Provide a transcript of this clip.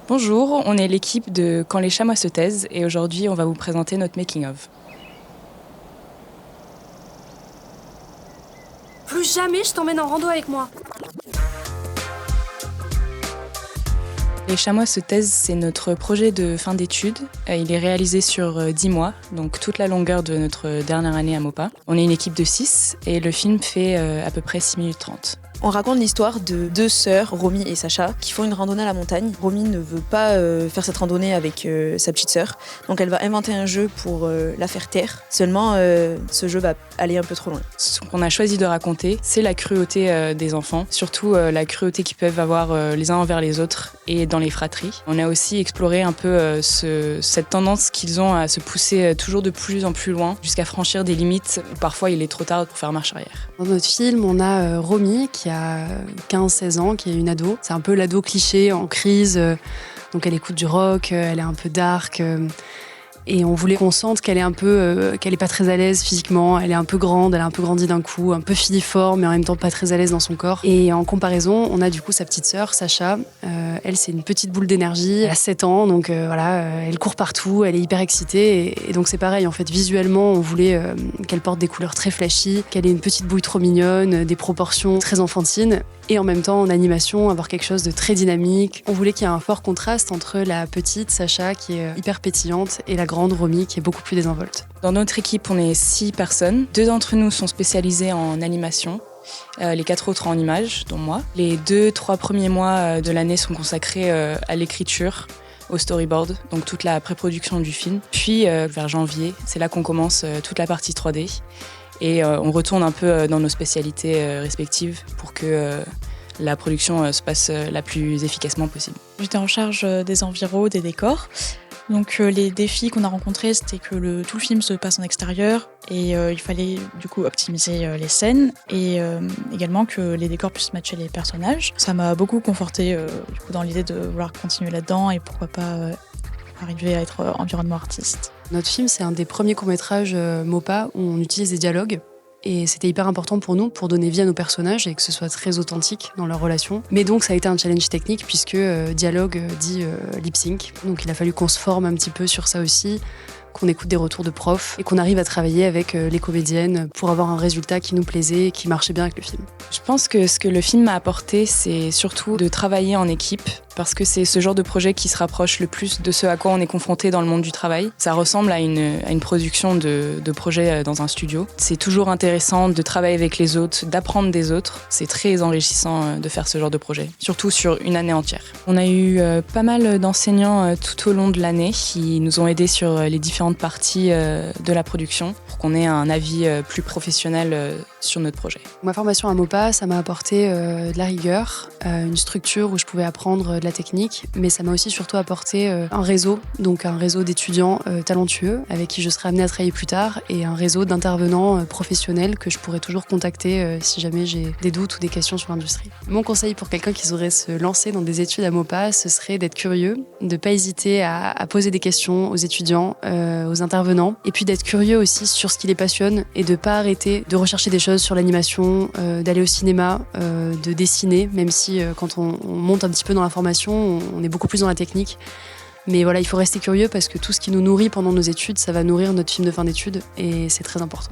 Bonjour, on est l'équipe de Quand les chamois se taisent et aujourd'hui on va vous présenter notre making-of. Plus jamais je t'emmène en rando avec moi. Les chamois se taisent, c'est notre projet de fin d'études. Il est réalisé sur 10 mois, donc toute la longueur de notre dernière année à Mopa. On est une équipe de 6 et le film fait à peu près 6 minutes 30. On raconte l'histoire de deux sœurs, Romy et Sacha, qui font une randonnée à la montagne. Romy ne veut pas faire cette randonnée avec sa petite sœur, donc elle va inventer un jeu pour la faire taire. Seulement, ce jeu va aller un peu trop loin. Ce qu'on a choisi de raconter, c'est la cruauté des enfants, surtout la cruauté qu'ils peuvent avoir les uns envers les autres et dans les fratries. On a aussi exploré un peu cette tendance qu'ils ont à se pousser toujours de plus en plus loin, jusqu'à franchir des limites où parfois il est trop tard pour faire marche arrière. Dans notre film, on a Romy qui a 15-16 ans, qui est une ado. C'est un peu l'ado cliché en crise, donc elle écoute du rock, elle est un peu dark. Et on voulait qu'on sente qu'elle est pas très à l'aise physiquement, elle est un peu grande, elle a un peu grandi d'un coup, un peu filiforme, mais en même temps pas très à l'aise dans son corps. Et en comparaison, on a du coup sa petite sœur, Sacha. Elle, c'est une petite boule d'énergie, elle a 7 ans, donc elle court partout, elle est hyper excitée. Et donc c'est pareil, en fait, visuellement, on voulait qu'elle porte des couleurs très flashy, qu'elle ait une petite bouille trop mignonne, des proportions très enfantines. Et en même temps, en animation, avoir quelque chose de très dynamique. On voulait qu'il y ait un fort contraste entre la petite Sacha, qui est hyper pétillante, et la grande Romy, qui est beaucoup plus désinvolte. Dans notre équipe, on est 6 personnes. 2 d'entre nous sont spécialisés en animation, les 4 autres en images, dont moi. Les 2-3 premiers mois de l'année sont consacrés à l'écriture, au storyboard, donc toute la pré-production du film. Puis, vers janvier, c'est là qu'on commence toute la partie 3D. Et on retourne un peu dans nos spécialités respectives pour que la production se passe la plus efficacement possible. J'étais en charge des environs, des décors. Donc les défis qu'on a rencontrés, c'était que tout le film se passe en extérieur et il fallait du coup optimiser les scènes et également que les décors puissent matcher les personnages. Ça m'a beaucoup conforté du coup, dans l'idée de vouloir continuer là-dedans et pourquoi pas arriver à être environnement artiste. Notre film, c'est un des premiers courts-métrages Mopa où on utilise des dialogues. Et c'était hyper important pour nous, pour donner vie à nos personnages et que ce soit très authentique dans leur relation. Mais donc ça a été un challenge technique puisque dialogue dit lip sync. Donc il a fallu qu'on se forme un petit peu sur ça aussi, qu'on écoute des retours de profs et qu'on arrive à travailler avec les comédiennes pour avoir un résultat qui nous plaisait et qui marchait bien avec le film. Je pense que ce que le film m'a apporté, c'est surtout de travailler en équipe, parce que c'est ce genre de projet qui se rapproche le plus de ce à quoi on est confronté dans le monde du travail. Ça ressemble à une production de projet dans un studio. C'est toujours intéressant de travailler avec les autres, d'apprendre des autres. C'est très enrichissant de faire ce genre de projet, surtout sur une année entière. On a eu pas mal d'enseignants tout au long de l'année qui nous ont aidés sur les différentes parties de la production pour qu'on ait un avis plus professionnel sur notre projet. Ma formation à Mopa, ça m'a apporté de la rigueur, une structure où je pouvais apprendre de la technique, mais ça m'a aussi surtout apporté un réseau, donc un réseau d'étudiants talentueux avec qui je serai amenée à travailler plus tard et un réseau d'intervenants professionnels que je pourrais toujours contacter si jamais j'ai des doutes ou des questions sur l'industrie. Mon conseil pour quelqu'un qui voudrait se lancer dans des études à Mopa, ce serait d'être curieux, de ne pas hésiter à poser des questions aux étudiants, aux intervenants, et puis d'être curieux aussi sur ce qui les passionne et de ne pas arrêter de rechercher des choses sur l'animation, d'aller au cinéma, de dessiner, même si quand on monte un petit peu dans l'information, on est beaucoup plus dans la technique. Mais voilà, il faut rester curieux parce que tout ce qui nous nourrit pendant nos études, ça va nourrir notre film de fin d'études et c'est très important.